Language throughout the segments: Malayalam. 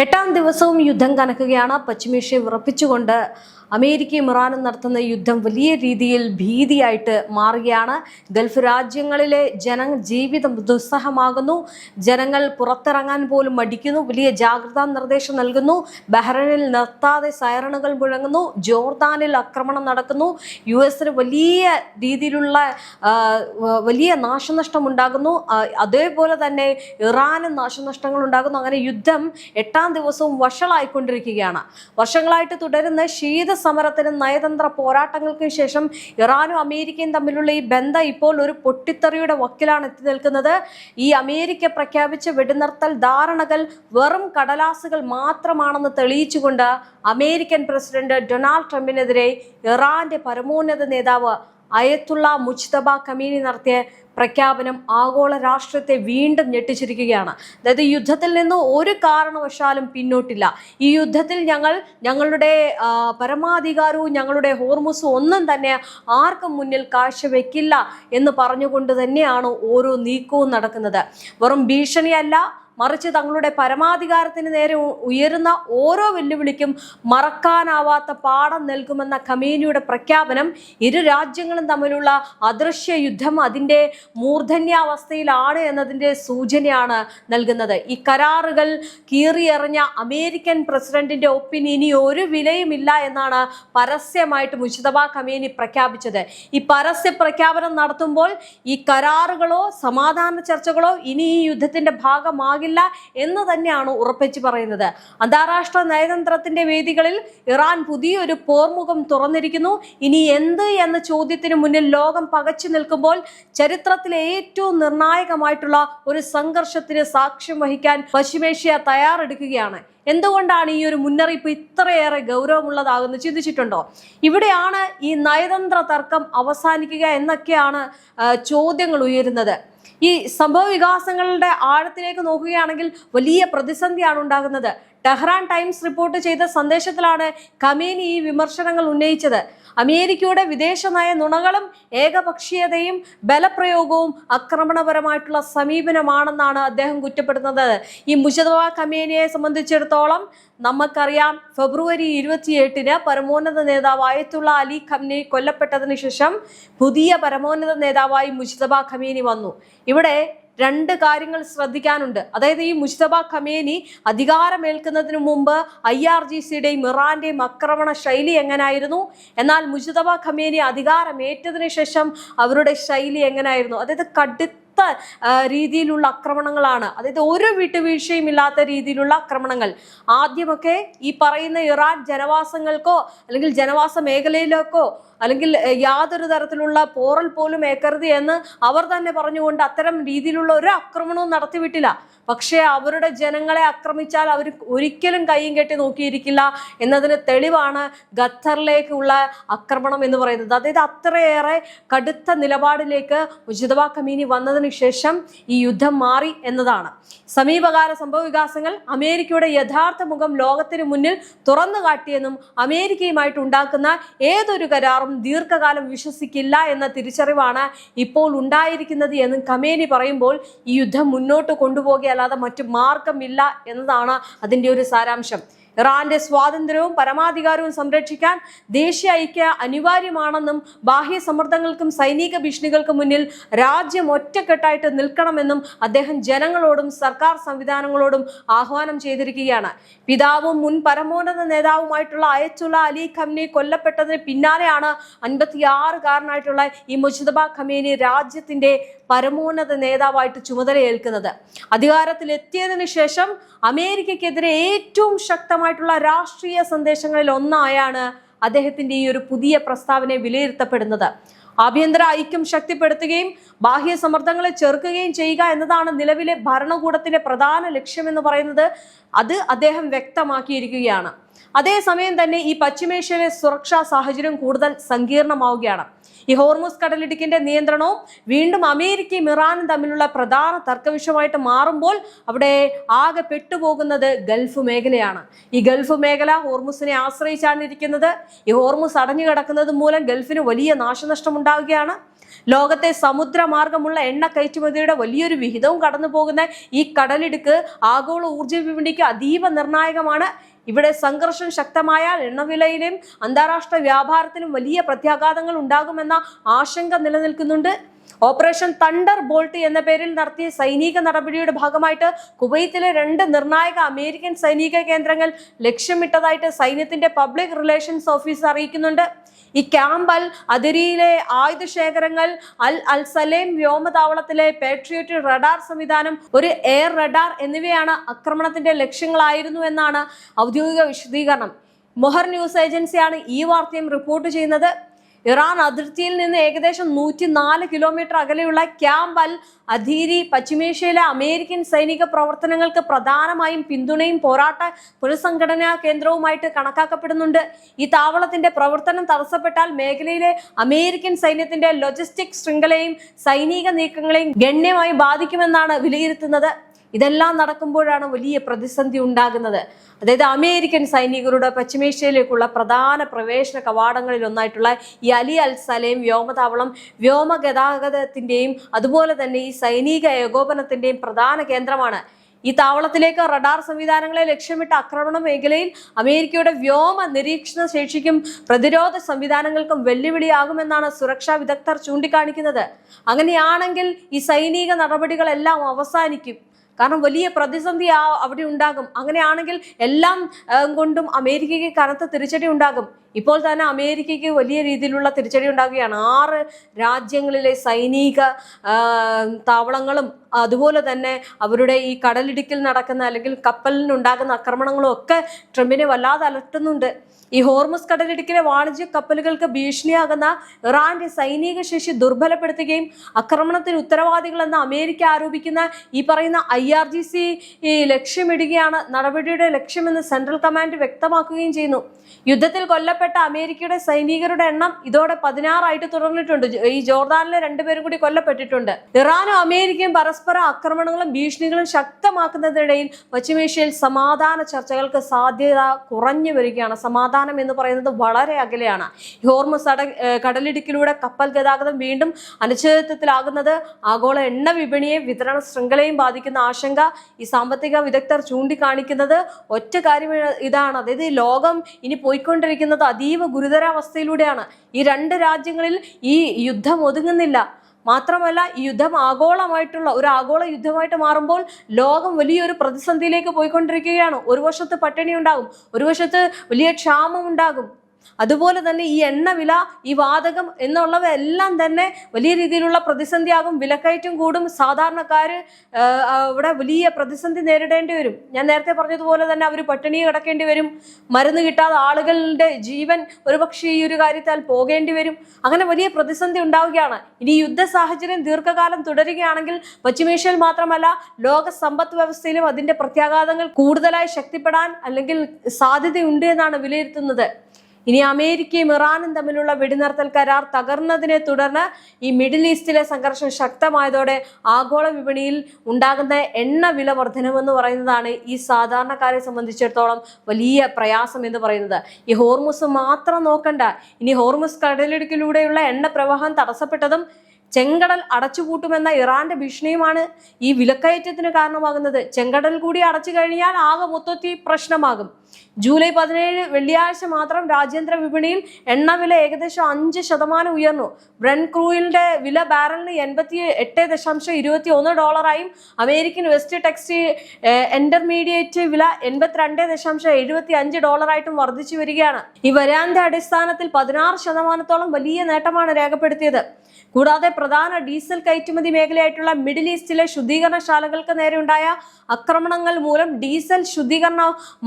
എട്ടാം ദിവസവും യുദ്ധം കനക്കുകയാണ്. പശ്ചിമേഷ്യ വിറപ്പിച്ചുകൊണ്ട് അമേരിക്കയും ഇറാനും നടത്തുന്ന യുദ്ധം വലിയ രീതിയിൽ ഭീതിയായിട്ട് മാറുകയാണ്. ഗൾഫ് രാജ്യങ്ങളിലെ ജീവിതം ദുസ്സഹമാകുന്നു. ജനങ്ങൾ പുറത്തിറങ്ങാൻ പോലും മടിക്കുന്നു. വലിയ ജാഗ്രതാ നിർദ്ദേശം നൽകുന്നു. ബഹ്റൈനിൽ നിർത്താതെ സൈറണുകൾ മുഴങ്ങുന്നു. ജോർദാനിൽ ആക്രമണം നടക്കുന്നു. US വലിയ രീതിയിലുള്ള വലിയ നാശനഷ്ടം ഉണ്ടാകുന്നു. അതേപോലെ തന്നെ ഇറാനും നാശനഷ്ടങ്ങൾ ഉണ്ടാകുന്നു. അങ്ങനെ യുദ്ധം എട്ടാം ദിവസവും വഷളായിക്കൊണ്ടിരിക്കുകയാണ്. വർഷങ്ങളായിട്ട് തുടരുന്ന സമരത്തിനും നയതന്ത്ര പോരാട്ടങ്ങൾക്കും ശേഷം ഇറാനും അമേരിക്കയും തമ്മിലുള്ള ഈ ബന്ധം ഇപ്പോൾ ഒരു പൊട്ടിത്തെറിയുടെ വക്കിലാണ് എത്തി നിൽക്കുന്നത്. ഈ അമേരിക്ക പ്രഖ്യാപിച്ച വെടിനിർത്തൽ ധാരണകൾ വെറും കടലാസുകൾ മാത്രമാണെന്ന് തെളിയിച്ചുകൊണ്ട് അമേരിക്കൻ പ്രസിഡന്റ് ഡൊണാൾഡ് ട്രംപിനെതിരെ ഇറാന്റെ പരമോന്നത നേതാവ് അയത്തുള്ള മുജ്തബ ഖമീനി നടത്തിയ പ്രഖ്യാപനം ആഗോള രാഷ്ട്രത്തെ വീണ്ടും ഞെട്ടിച്ചിരിക്കുകയാണ്. അതായത് യുദ്ധത്തിൽ നിന്ന് ഒരു കാരണവശാലും പിന്നോട്ടില്ല. ഈ യുദ്ധത്തിൽ ഞങ്ങളുടെ പരമാധികാരവും ഞങ്ങളുടെ ഹോർമുസും ഒന്നും തന്നെ ആർക്കും മുന്നിൽ കാഴ്ചവെക്കില്ല എന്ന് പറഞ്ഞുകൊണ്ട് തന്നെയാണ് ഓരോ നീക്കവും നടക്കുന്നത്. വെറും ഭീഷണിയല്ല, മറിച്ച് തങ്ങളുടെ പരമാധികാരത്തിന് നേരെ ഉയരുന്ന ഓരോ വെല്ലുവിളിക്കും മറക്കാനാവാത്ത പാഠം നൽകുമെന്ന ഖമീനിയുടെ പ്രഖ്യാപനം ഇരു രാജ്യങ്ങളും തമ്മിലുള്ള അദൃശ്യ യുദ്ധം അതിൻ്റെ മൂർധന്യാവസ്ഥയിലാണ് എന്നതിൻ്റെ സൂചനയാണ് നൽകുന്നത്. ഈ കരാറുകൾ കീറിയെറിഞ്ഞ അമേരിക്കൻ പ്രസിഡന്റിന്റെ ഒപ്പിന് ഇനി ഒരു വിലയുമില്ല എന്നാണ് പരസ്യമായിട്ട് മുജ്തബ ഖമീനി പ്രഖ്യാപിച്ചത്. ഈ പരസ്യ പ്രഖ്യാപനം നടത്തുമ്പോൾ ഈ കരാറുകളോ സമാധാന ചർച്ചകളോ ഇനി ഈ യുദ്ധത്തിന്റെ ഭാഗമാകില്ല എന്ന് തന്നെയാണ് ഉറപ്പിച്ചു പറയുന്നത്. അന്താരാഷ്ട്ര നയതന്ത്രത്തിന്റെ വേദികളിൽ ഇറാൻ പുതിയൊരു പോർമുഖം തുറന്നിരിക്കുന്നു. ഇനി എന്ത് എന്ന ചോദ്യത്തിന് മുന്നിൽ ലോകം പകച്ചു നിൽക്കുമ്പോൾ ചരിത്രത്തിലെ ഏറ്റവും നിർണായകമായിട്ടുള്ള ഒരു സംഘർഷത്തിന് സാക്ഷ്യം വഹിക്കാൻ പശ്ചിമേഷ്യ തയ്യാറെടുക്കുകയാണ്. എന്തുകൊണ്ടാണ് ഈ ഒരു മുന്നറിയിപ്പ് ഇത്രയേറെ ഗൗരവമുള്ളതാകുന്നത് ചിന്തിച്ചിട്ടുണ്ടോ? ഇവിടെയാണ് ഈ നയതന്ത്ര തർക്കം അവസാനിക്കുക എന്നൊക്കെയാണ് ചോദ്യങ്ങൾ ഉയരുന്നത്. ഈ സംഭവ വികാസങ്ങളുടെ ആഴത്തിലേക്ക് നോക്കുകയാണെങ്കിൽ വലിയ പ്രതിസന്ധിയാണ് ഉണ്ടാകുന്നത്. ടെഹ്റാൻ ടൈംസ് റിപ്പോർട്ട് ചെയ്ത സന്ദേശത്തിലാണ് ഖമീനി ഈ വിമർശനങ്ങൾ ഉന്നയിച്ചത്. അമേരിക്കയുടെ വിദേശ നയ നുണകളും ഏകപക്ഷീയതയും ബലപ്രയോഗവും ആക്രമണപരമായിട്ടുള്ള സമീപനമാണെന്നാണ് അദ്ദേഹം കുറ്റപ്പെടുത്തുന്നത്. ഈ മുജ്തബ ഖമീനിയെ സംബന്ധിച്ചിടത്തോളം നമുക്കറിയാം, ഫെബ്രുവരി 28 പരമോന്നത നേതാവ് അയത്തുള്ള അലി ഖമീനി കൊല്ലപ്പെട്ടതിന് ശേഷം പുതിയ പരമോന്നത നേതാവായി മുജ്തബ ഖമീനി വന്നു. ഇവിടെ രണ്ട് കാര്യങ്ങൾ ശ്രദ്ധിക്കാനുണ്ട്. അതായത് ഈ മുജ്തബ ഖമീനി അധികാരമേൽക്കുന്നതിന് മുമ്പ് IRGCയുടെയും ഇറാന്റെയും ആക്രമണ ശൈലി എങ്ങനായിരുന്നു, എന്നാൽ മുജ്തബ ഖമീനി അധികാരമേറ്റതിന് ശേഷം അവരുടെ ശൈലി എങ്ങനായിരുന്നു? അതായത് കടുത്ത രീതിയിലുള്ള ആക്രമണങ്ങളാണ്. അതായത് ഒരു വിട്ടുവീഴ്ചയും ഇല്ലാത്ത രീതിയിലുള്ള ആക്രമണങ്ങൾ. ആദ്യമൊക്കെ ഈ പറയുന്ന ഇറാൻ ജനവാസങ്ങൾക്കോ അല്ലെങ്കിൽ ജനവാസ മേഖലയിലേക്കോ അല്ലെങ്കിൽ യാതൊരു തരത്തിലുള്ള പോറൽ പോലും ഏക്കരുത് എന്ന് അവർ തന്നെ പറഞ്ഞുകൊണ്ട് അത്തരം രീതിയിലുള്ള ഒരു ആക്രമണവും നടത്തിവിട്ടില്ല. പക്ഷേ അവരുടെ ജനങ്ങളെ ആക്രമിച്ചാൽ അവർ ഒരിക്കലും കയ്യും കെട്ടി നോക്കിയിരിക്കില്ല എന്നതിന് തെളിവാണ് ഖത്തറിലേക്കുള്ള ആക്രമണം എന്ന് പറയുന്നത്. അതായത് അത്രയേറെ കടുത്ത നിലപാടിലേക്ക് മുജ്തബ ഖമീനി വന്നതിന് ശേഷം ഈ യുദ്ധം മാറി എന്നതാണ്. സമീപകാല സംഭവ വികാസങ്ങൾ അമേരിക്കയുടെ യഥാർത്ഥ മുഖം ലോകത്തിന് മുന്നിൽ തുറന്നു കാട്ടിയെന്നും അമേരിക്കയുമായിട്ട് ഉണ്ടാക്കുന്ന ഏതൊരു കരാറും ദീർഘകാലം വിശ്വസിക്കില്ല എന്ന തിരിച്ചറിവാണ് ഇപ്പോൾ ഉണ്ടായിരിക്കുന്നത് എന്നും ഖമീനി പറയുമ്പോൾ ഈ യുദ്ധം മുന്നോട്ട് കൊണ്ടുപോകുകയല്ലാതെ മറ്റു മാർഗമില്ല എന്നതാണ് അതിൻ്റെ ഒരു സാരാംശം. ഇറാന്റെ സ്വാതന്ത്ര്യവും പരമാധികാരവും സംരക്ഷിക്കാൻ ദേശീയ ഐക്യ അനിവാര്യമാണെന്നും ബാഹ്യ സമ്മർദ്ദങ്ങൾക്കും സൈനിക ഭീഷണികൾക്കും മുന്നിൽ രാജ്യം ഒറ്റക്കെട്ടായിട്ട് നിൽക്കണമെന്നും അദ്ദേഹം ജനങ്ങളോടും സർക്കാർ സംവിധാനങ്ങളോടും ആഹ്വാനം ചെയ്തിരിക്കുകയാണ്. പിതാവും മുൻ പരമോന്നത നേതാവുമായിട്ടുള്ള അയത്തുള്ള അലി ഖമീനി കൊല്ലപ്പെട്ടതിന് പിന്നാലെയാണ് 56-കാരനായിട്ടുള്ള ഈ മുജ്തബ ഖമീനി രാജ്യത്തിന്റെ പരമോന്നത നേതാവായിട്ട് ചുമതലയേൽക്കുന്നത്. അധികാരത്തിലെത്തിയതിനു ശേഷം അമേരിക്കയ്ക്കെതിരെ ഏറ്റവും ശക്തമായിട്ടുള്ള രാഷ്ട്രീയ സന്ദേശങ്ങളിൽ ഒന്നായാണ് അദ്ദേഹത്തിന്റെ ഈ ഒരു പുതിയ പ്രസ്താവന വിലയിരുത്തപ്പെടുന്നത്. ആഭ്യന്തര ഐക്യം ശക്തിപ്പെടുത്തുകയും ബാഹ്യ സമ്മർദ്ദങ്ങളെ ചെറുക്കുകയും ചെയ്യുക എന്നതാണ് നിലവിലെ ഭരണകൂടത്തിന്റെ പ്രധാന ലക്ഷ്യമെന്ന് പറയുന്നത്. അത് അദ്ദേഹം വ്യക്തമാക്കിയിരിക്കുകയാണ്. അതേസമയം തന്നെ ഈ പശ്ചിമേഷ്യയിലെ സുരക്ഷാ സാഹചര്യം കൂടുതൽ സങ്കീർണമാവുകയാണ്. ഈ ഹോർമുസ് കടലിടുക്കിന്റെ നിയന്ത്രണവും വീണ്ടും അമേരിക്കയും ഇറാനും തമ്മിലുള്ള പ്രധാന തർക്കവിഷയമായിട്ട് മാറുമ്പോൾ അവിടെ ആകെ പെട്ടുപോകുന്നത് ഗൾഫ് മേഖലയാണ്. ഈ ഗൾഫ് മേഖല ഹോർമുസിനെ ആശ്രയിച്ചാണ് ഇരിക്കുന്നത്. ഈ ഹോർമുസ് അടഞ്ഞു കിടക്കുന്നത് മൂലം ഗൾഫിന് വലിയ നാശനഷ്ടം ഉണ്ടാവുകയാണ്. ലോകത്തെ സമുദ്രമാർഗമുള്ള എണ്ണ കയറ്റുമതിയുടെ വലിയൊരു വിഹിതവും കടന്നു പോകുന്ന ഈ കടലിടുക്ക് ആഗോള ഊർജ്ജ വിപണിക്ക് അതീവ നിർണായകമാണ്. ഇവിടെ സംഘർഷം ശക്തമായാൽ എണ്ണവിലയിലും അന്താരാഷ്ട്ര വ്യാപാരത്തിലും വലിയ പ്രത്യാഘാതങ്ങൾ ഉണ്ടാകുമെന്ന ആശങ്ക നിലനിൽക്കുന്നുണ്ട്. ഓപ്പറേഷൻ തണ്ടർ ബോൾട്ട് എന്ന പേരിൽ നടത്തിയ സൈനിക നടപടിയുടെ ഭാഗമായിട്ട് കുവൈത്തിലെ 2 നിർണായക അമേരിക്കൻ സൈനിക കേന്ദ്രങ്ങൾ ലക്ഷ്യമിട്ടതായിട്ട് സൈന്യത്തിന്റെ പബ്ലിക് റിലേഷൻസ് ഓഫീസ് അറിയിക്കുന്നുണ്ട്. ഈ ക്യാമ്പ് അൽ അതിരിയിലെ ആയുധ ശേഖരങ്ങൾ, അൽ സലേം വ്യോമതാവളത്തിലെ പാട്രിയോട്ട് റഡാർ സംവിധാനം, ഒരു എയർ റഡാർ എന്നിവയാണ് ആക്രമണത്തിന്റെ ലക്ഷ്യങ്ങളായിരുന്നു എന്നാണ് ഔദ്യോഗിക വിശദീകരണം. മൊഹർ ന്യൂസ് ഏജൻസിയാണ് ഈ വാർത്തയും റിപ്പോർട്ട് ചെയ്യുന്നത്. ഇറാൻ അതിർത്തിയിൽ നിന്ന് ഏകദേശം 104 കിലോമീറ്റർ അകലെയുള്ള ക്യാമ്പ് അൽ അധീരി പശ്ചിമേഷ്യയിലെ അമേരിക്കൻ സൈനിക പ്രവർത്തനങ്ങൾക്ക് പ്രധാനമായും പിന്തുണയും പോരാട്ട പുനഃസംഘടനാ കേന്ദ്രവുമായിട്ട് കണക്കാക്കപ്പെടുന്നുണ്ട്. ഈ താവളത്തിന്റെ പ്രവർത്തനം തടസ്സപ്പെട്ടാൽ മേഖലയിലെ അമേരിക്കൻ സൈന്യത്തിന്റെ ലോജിസ്റ്റിക് ശൃംഖലയും സൈനിക നീക്കങ്ങളെയും ഗണ്യമായി ബാധിക്കുമെന്നാണ് വിലയിരുത്തുന്നത്. ഇതെല്ലാം നടക്കുമ്പോഴാണ് വലിയ പ്രതിസന്ധി ഉണ്ടാകുന്നത്. അതായത് അമേരിക്കൻ സൈനികരുടെ പശ്ചിമേഷ്യയിലേക്കുള്ള പ്രധാന പ്രവേശന കവാടങ്ങളിൽ ഒന്നായിട്ടുള്ള ഈ അലി അൽ സലേം വ്യോമതാവളം വ്യോമ ഗതാഗതത്തിന്റെയും അതുപോലെ തന്നെ ഈ സൈനിക ഏകോപനത്തിന്റെയും പ്രധാന കേന്ദ്രമാണ്. ഈ താവളത്തിലേക്ക് റഡാർ സംവിധാനങ്ങളെ ലക്ഷ്യമിട്ട ആക്രമണ മേഖലയിൽ അമേരിക്കയുടെ വ്യോമ നിരീക്ഷണ ശേഷിക്കും പ്രതിരോധ സംവിധാനങ്ങൾക്കും വെല്ലുവിളിയാകുമെന്നാണ് സുരക്ഷാ വിദഗ്ധർ ചൂണ്ടിക്കാണിക്കുന്നത്. അങ്ങനെയാണെങ്കിൽ ഈ സൈനിക നടപടികളെല്ലാം അവസാനിക്കും. കാരണം വലിയ പ്രതിസന്ധി അവിടെ ഉണ്ടാകും. അങ്ങനെയാണെങ്കിൽ എല്ലാം കൊണ്ടും അമേരിക്കയ്ക്ക് കനത്ത തിരിച്ചടി ഉണ്ടാകും. ഇപ്പോൾ തന്നെ അമേരിക്കയ്ക്ക് വലിയ രീതിയിലുള്ള തിരിച്ചടി ഉണ്ടാകുകയാണ്. 6 രാജ്യങ്ങളിലെ സൈനിക താവളങ്ങളും അതുപോലെ തന്നെ അവരുടെ ഈ കടലിടുക്കിൽ നടക്കുന്ന അല്ലെങ്കിൽ കപ്പലിനുണ്ടാകുന്ന ആക്രമണങ്ങളും ഒക്കെ ട്രംപിനെ വല്ലാതെ അലട്ടുന്നുണ്ട്. ഈ ഹോർമുസ് കടലിടുക്കിലെ വാണിജ്യ കപ്പലുകൾക്ക് ഭീഷണിയാകുന്ന ഇറാന്റെ സൈനിക ശേഷി ദുർബലപ്പെടുത്തുകയും ആക്രമണത്തിന് ഉത്തരവാദികളെന്ന് അമേരിക്ക ആരോപിക്കുന്ന ഈ പറയുന്ന IRGC ലക്ഷ്യമിടുകയാണ് നടപടിയുടെ ലക്ഷ്യമെന്ന് സെൻട്രൽ കമാൻഡ് വ്യക്തമാക്കുകയും ചെയ്യുന്നു. യുദ്ധത്തിൽ കൊല്ലപ്പെട്ട അമേരിക്കയുടെ സൈനികരുടെ എണ്ണം ഇതോടെ 16 ആയിട്ട് തുടർന്നിട്ടുണ്ട്. ഈ ജോർദാനിലെ 2 പേരും കൂടി കൊല്ലപ്പെട്ടിട്ടുണ്ട്. ഇറാനും അമേരിക്കയും പരസ്പര ആക്രമണങ്ങളും ഭീഷണികളും ശക്തമാക്കുന്നതിനിടയിൽ പശ്ചിമേഷ്യയിൽ സമാധാന ചർച്ചകൾക്ക് സാധ്യത കുറഞ്ഞു വരികയാണ്. സമാധാനം എന്ന് പറയുന്നത് വളരെ അകലെയാണ്. ഹോർമുസ് കടലിടുക്കിലൂടെ കപ്പൽ ഗതാഗതം വീണ്ടും അനിശ്ചിതത്വത്തിലാകുന്നത് ആഗോള എണ്ണ വിപണിയെ വിതരണ ശൃംഖലയും ബാധിക്കുന്ന ആശങ്ക ഈ സാമ്പത്തിക വിദഗ്ധർ ചൂണ്ടിക്കാണിക്കുന്നത് ഒറ്റ കാര്യം ഇതാണ്. അതായത് ലോകം ഇനി പോയിക്കൊണ്ടിരിക്കുന്നത് അതീവ ഗുരുതരാവസ്ഥയിലൂടെയാണ്. ഈ 2 രാജ്യങ്ങളിൽ ഈ യുദ്ധം ഒതുങ്ങുന്നില്ല. മാത്രമല്ല ഈ യുദ്ധം ആഗോളമായിട്ടുള്ള ഒരു ആഗോള യുദ്ധമായിട്ട് മാറുമ്പോൾ ലോകം വലിയൊരു പ്രതിസന്ധിയിലേക്ക് പോയിക്കൊണ്ടിരിക്കുകയാണ്. ഒരു വശത്ത് പട്ടിണി ഉണ്ടാകും, ഒരു വശത്ത് വലിയ ക്ഷാമം ഉണ്ടാകും. അതുപോലെ തന്നെ ഈ എണ്ണവില, ഈ വാതകം എന്നുള്ളവ എല്ലാം തന്നെ വലിയ രീതിയിലുള്ള പ്രതിസന്ധിയാകും. വിലക്കയറ്റം കൂടും. സാധാരണക്കാര് ഇവിടെ വലിയ പ്രതിസന്ധി നേരിടേണ്ടി വരും. ഞാൻ നേരത്തെ പറഞ്ഞതുപോലെ തന്നെ അവർ പട്ടിണി കിടക്കേണ്ടി വരും. മരുന്ന് കിട്ടാതെ ആളുകളുടെ ജീവൻ ഒരുപക്ഷെ ഈ ഒരു കാര്യത്താൽ പോകേണ്ടി വരും. അങ്ങനെ വലിയ പ്രതിസന്ധി ഉണ്ടാവുകയാണ്. ഇനി യുദ്ധ സാഹചര്യം ദീർഘകാലം തുടരുകയാണെങ്കിൽ പശ്ചിമേഷ്യയിൽ മാത്രമല്ല ലോക സമ്പദ് വ്യവസ്ഥയിലും അതിന്റെ പ്രത്യാഘാതങ്ങൾ കൂടുതലായി ശക്തിപ്പെടാൻ അല്ലെങ്കിൽ സാധ്യതയുണ്ട് എന്നാണ് വിലയിരുത്തുന്നത്. ഇനി അമേരിക്കയും ഇറാനും തമ്മിലുള്ള വെടിനിർത്തൽ കരാർ തകർന്നതിനെ തുടർന്ന് ഈ മിഡിൽ ഈസ്റ്റിലെ സംഘർഷം ശക്തമായതോടെ ആഗോള വിപണിയിൽ ഉണ്ടാകുന്ന എണ്ണ വില വർധനമെന്ന് പറയുന്നതാണ് ഈ സാധാരണക്കാരെ സംബന്ധിച്ചിടത്തോളം വലിയ പ്രയാസം എന്ന് പറയുന്നത്. ഈ ഹോർമുസ് മാത്രം നോക്കണ്ട. ഇനി ഹോർമുസ് കടലിടുക്കിലൂടെയുള്ള എണ്ണ പ്രവാഹം തടസ്സപ്പെട്ടതും ചെങ്കടൽ അടച്ചുപൂട്ടുമെന്ന ഇറാന്റെ ഭീഷണിയുമാണ് ഈ വിലക്കയറ്റത്തിന് കാരണമാകുന്നത്. ചെങ്കടൽ കൂടി അടച്ചു കഴിഞ്ഞാൽ ആകെ മൊത്തത്തിൽ പ്രശ്നമാകും. ജൂലൈ 17 വെള്ളിയാഴ്ച മാത്രം രാജ്യാന്തര വിപണിയിൽ എണ്ണവില ഏകദേശം 5% ഉയർന്നു. ബ്രെന്റ് ക്രൂയിലിന്റെ വില ബാരലിന് $88.21 അമേരിക്കൻ വെസ്റ്റ് ടെക്സ്റ്റ് ഇന്റർമീഡിയറ്റ് വില $82.75 വർദ്ധിച്ചു വരികയാണ്. ഈ വരാന്ത അടിസ്ഥാനത്തിൽ 16% വലിയ നേട്ടമാണ് രേഖപ്പെടുത്തിയത്. കൂടാതെ പ്രധാന ഡീസൽ കയറ്റുമതി മേഖലയായിട്ടുള്ള മിഡിൽ ഈസ്റ്റിലെ ശുദ്ധീകരണശാലകൾക്ക് നേരെ ഉണ്ടായ ആക്രമണങ്ങൾ മൂലം ഡീസൽ ശുദ്ധീകരണ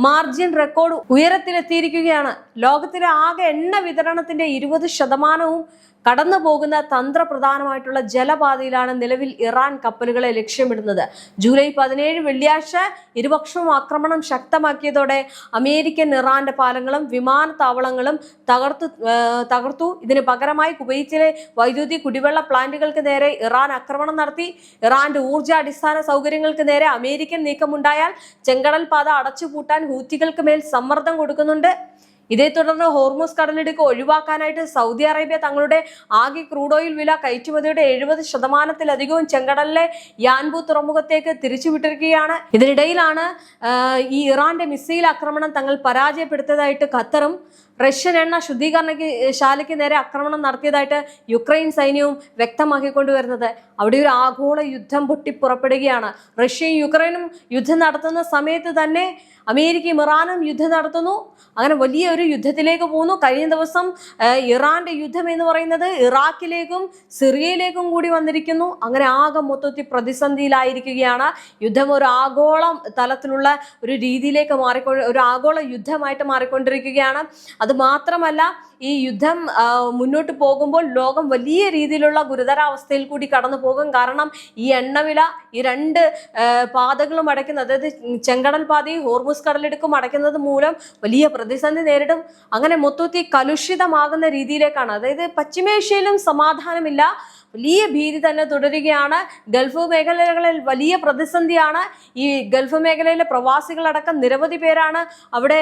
മാർജിൻ റെക്കോർഡ് ഉയരത്തിലെത്തിയിരിക്കുകയാണ്. ലോകത്തിലെ ആകെ എണ്ണ വിതരണത്തിന്റെ 20% കടന്നു പോകുന്ന തന്ത്രപ്രധാനമായിട്ടുള്ള ജലപാതയിലാണ് നിലവിൽ ഇറാൻ കപ്പലുകളെ ലക്ഷ്യമിടുന്നത്. ജൂലൈ 17 വെള്ളിയാഴ്ച ഇരുപക്ഷവും ആക്രമണം ശക്തമാക്കിയതോടെ അമേരിക്കൻ ഇറാന്റെ പാലങ്ങളും വിമാനത്താവളങ്ങളും തകർത്തു. ഇതിന് പകരമായി കുവൈറ്റിലെ വൈദ്യുതി കുടിവെള്ള പ്ലാന്റുകൾക്ക് നേരെ ഇറാൻ ആക്രമണം നടത്തി. ഇറാന്റെ ഊർജ്ജ അടിസ്ഥാന സൗകര്യങ്ങൾക്ക് നേരെ അമേരിക്കൻ നീക്കമുണ്ടായാൽ ചെങ്കടൽ പാത അടച്ചുപൂട്ടാൻ ഹൂത്തികൾക്ക് മേൽ സമ്മർദ്ദം കൊടുക്കുന്നുണ്ട്. ഇതേ തുടർന്ന് ഹോർമുസ് കടലിടുക്ക് ഒഴിവാക്കാനായിട്ട് സൗദി അറേബ്യ തങ്ങളുടെ ആകെ ക്രൂഡ് ഓയിൽ വില കയറ്റുമതിയുടെ 70% ചെങ്കടലിലെ യാൻബു തുറമുഖത്തേക്ക് തിരിച്ചുവിട്ടിരിക്കുകയാണ്. ഇതിനിടയിലാണ് ഈ ഇറാന്റെ മിസൈൽ ആക്രമണം തങ്ങൾ പരാജയപ്പെടുത്തിയതായിട്ട് ഖത്തറും റഷ്യൻ എണ്ണ ശാലയ്ക്ക് നേരെ ആക്രമണം നടത്തിയതായിട്ട് യുക്രൈൻ സൈന്യവും വ്യക്തമാക്കിക്കൊണ്ടുവരുന്നത്. അവിടെ ഒരു ആഗോള യുദ്ധം പൊട്ടിപ്പുറപ്പെടുകയാണ്. റഷ്യയും യുക്രൈനും യുദ്ധം നടത്തുന്ന സമയത്ത് തന്നെ അമേരിക്കയും ഇറാനും യുദ്ധം നടത്തുന്നു. അങ്ങനെ വലിയ ഒരു യുദ്ധത്തിലേക്ക് പോകുന്നു. കഴിഞ്ഞ ദിവസം ഇറാന്റെ യുദ്ധം എന്ന് പറയുന്നത് ഇറാഖിലേക്കും സിറിയയിലേക്കും കൂടി വന്നിരിക്കുന്നു. അങ്ങനെ ആകെ മൊത്തത്തിൽ പ്രതിസന്ധിയിലായിരിക്കുകയാണ്. യുദ്ധം ഒരു ആഗോള തലത്തിലുള്ള ഒരു രീതിയിലേക്ക് ഒരു ആഗോള യുദ്ധമായിട്ട് മാറിക്കൊണ്ടിരിക്കുകയാണ്. അത് മാത്രമല്ല, ഈ യുദ്ധം മുന്നോട്ട് പോകുമ്പോൾ ലോകം വലിയ രീതിയിലുള്ള ഗുരുതരാവസ്ഥയിൽ കൂടി കടന്നു പോകും. കാരണം ഈ എണ്ണവില, ഈ രണ്ട് പാതകളും അടയ്ക്കുന്നത്, അതായത് ചെങ്കടൽ പാതയും ഹോർമുസ് കടലിടുക്കും അടയ്ക്കുന്നത് മൂലം വലിയ പ്രതിസന്ധി നേരിടും. അങ്ങനെ മൊത്തത്തിൽ കലുഷിതമാകുന്ന രീതിയിലേക്കാണ്. അതായത് പശ്ചിമേഷ്യയിലും സമാധാനമില്ല, വലിയ ഭീതി തന്നെ തുടരുകയാണ്. ഗൾഫ് മേഖലകളിൽ വലിയ പ്രതിസന്ധിയാണ്. ഈ ഗൾഫ് മേഖലയിലെ പ്രവാസികളടക്കം നിരവധി പേരാണ് അവിടെ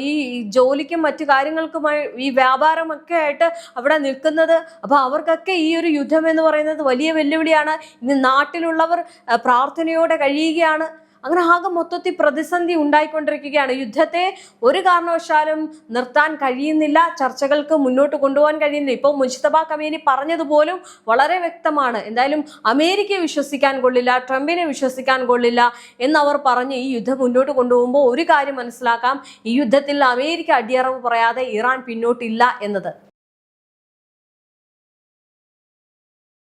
ഈ ജോലിക്കും മറ്റു കാര്യങ്ങൾക്കുമായി ഈ വ്യാപാരമൊക്കെ ആയിട്ട് അവിടെ നിൽക്കുന്നത്. അപ്പോൾ അവർക്കൊക്കെ ഈ ഒരു യുദ്ധം എന്ന് പറയുന്നത് വലിയ വെല്ലുവിളിയാണ്. ഇന്ന് നാട്ടിലുള്ളവർ പ്രാർത്ഥനയോടെ കഴിയുകയാണ്. അങ്ങനെ ആകെ മൊത്തത്തിൽ പ്രതിസന്ധി ഉണ്ടായിക്കൊണ്ടിരിക്കുകയാണ്. യുദ്ധത്തെ ഒരു കാരണവശാലും നിർത്താൻ കഴിയുന്നില്ല, ചർച്ചകൾക്ക് മുന്നോട്ട് കൊണ്ടുപോകാൻ കഴിയുന്നില്ല. ഇപ്പോൾ മുജ്തബ കമീനി പറഞ്ഞതുപോലും വളരെ വ്യക്തമാണ്. എന്തായാലും അമേരിക്കയെ വിശ്വസിക്കാൻ കൊള്ളില്ല, ട്രംപിനെ വിശ്വസിക്കാൻ കൊള്ളില്ല എന്നവർ പറഞ്ഞ് ഈ യുദ്ധം മുന്നോട്ട് കൊണ്ടുപോകുമ്പോൾ ഒരു കാര്യം മനസ്സിലാക്കാം, ഈ യുദ്ധത്തിൽ അമേരിക്ക അടിയറവ് പറയാതെ ഇറാൻ പിന്നോട്ടില്ല എന്നത്.